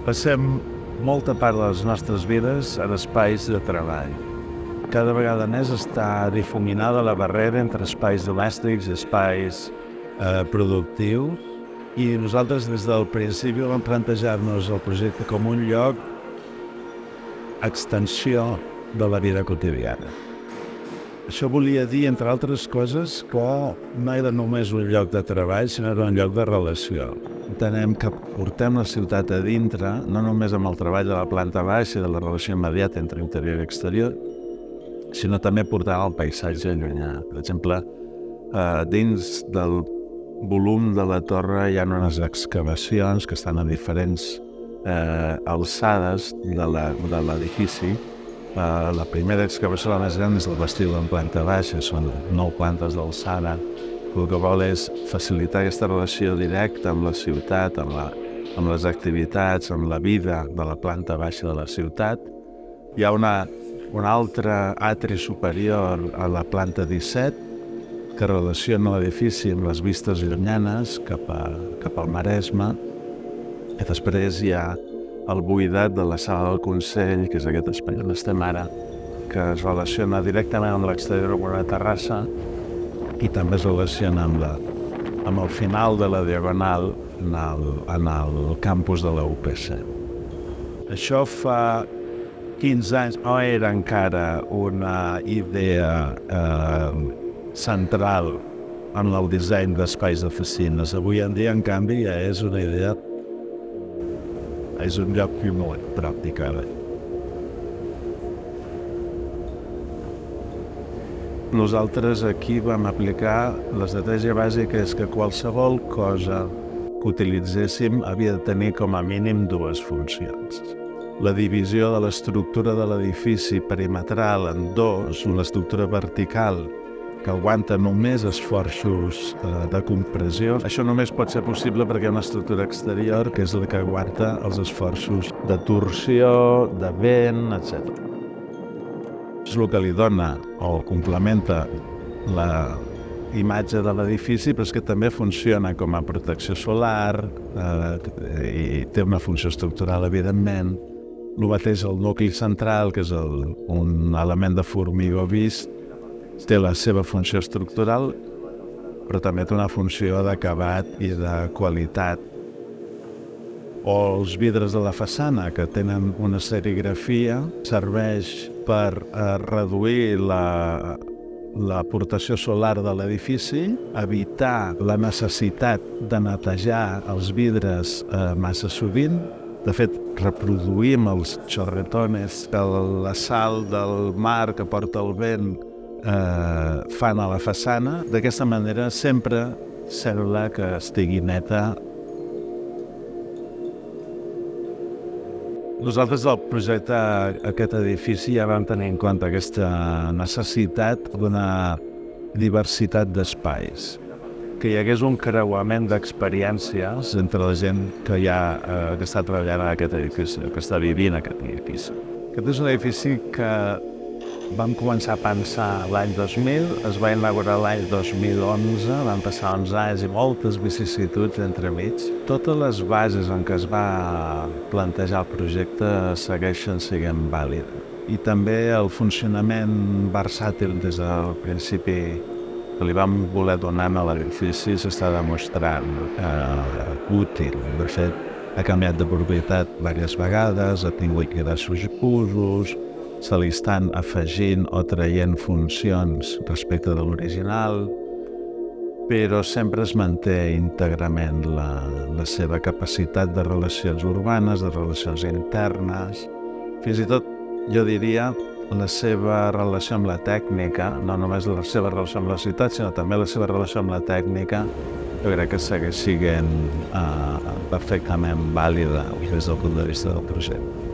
Passem molta part de les nostres vides en espais de treball. Cada vegada més està difuminada la barrera entre espais domèstics i espais productius, i nosaltres des del principi vam plantejar-nos el projecte com un lloc extensió de la vida quotidiana. Això volia dir, entre altres coses, que no era només un lloc de treball, sinó era un lloc de relació. Entenem que portem la ciutat a dintre, no només amb el treball de la planta baixa i de la relació immediata entre interior i exterior, sinó també portar el paisatge llunyà. Per exemple, dins del volum de la torre hi ha unes excavacions que estan a diferents alçades de l'edifici. La primera excavació, la més gran, és el vestíbul en planta baixa, són 9 plantes d'alçada. El que vol és facilitar aquesta relació directa amb la ciutat, amb les activitats, amb la vida de la planta baixa de la ciutat. Hi ha un altre atri superior a la planta 17 que relaciona l'edifici amb les vistes llunyanes cap al Maresme. I després hi ha el buidat de la sala del Consell, que és aquest espai on estem ara, que es relaciona directament amb l'exterior amb una terrassa i també es relaciona amb el final de la Diagonal en el campus de la UPC. Això fa 15 anys no era encara una idea central en el disseny d'espais d'oficines. Avui en dia, en canvi, ja és una idea. És un lloc molt pràctic ara. Nosaltres aquí vam aplicar l'estratègia bàsica, és que qualsevol cosa que utilitzéssim havia de tenir com a mínim 2 funcions. La divisió de l'estructura de l'edifici perimetral en 2, l'estructura vertical, que aguanta només esforços de compressió. Això només pot ser possible perquè hi ha una estructura exterior que és la que aguanta els esforços de torsió, de vent, etc. És el que li dona o complementa la imatge de l'edifici, però és que també funciona com a protecció solar i té una funció estructural, evidentment. El mateix el nucli central, que és un element de formigó vist, té la seva funció estructural, però també té una funció d'acabat i de qualitat. O els vidres de la façana, que tenen una serigrafia, serveix per reduir l'aportació solar de l'edifici, evitar la necessitat de netejar els vidres massa sovint. De fet, reproduïm els chorretones de la sal del mar que porta el vent fan a la façana. D'aquesta manera sempre sembla que estigui neta. Nosaltres al projecte aquest edifici ja vam tenir en compte aquesta necessitat d'una diversitat d'espais, que hi hagués un creuament d'experiències entre la gent que està treballant en aquest edifici, que està vivint en aquest edifici. Aquest és un edifici que vam començar a pensar l'any 2000, es va inaugurar l'any 2011, van passar 11 anys i moltes vicissituds entremig. Totes les bases en què es va plantejar el projecte segueixen sent vàlides. I també el funcionament versàtil des del principi que li vam voler donar a l'edifici s'està demostrant útil. De fet, ha canviat de propietat diverses vegades, ha tingut diversos usos, se li estan afegint o traient funcions respecte de l'original, però sempre es manté íntegrament la seva capacitat de relacions urbanes, de relacions internes. Fins i tot, jo diria, la seva relació amb la tècnica, no només la seva relació amb la ciutat, sinó també la seva relació amb la tècnica, jo crec que segueix sent perfectament vàlida des del punt de vista del projecte.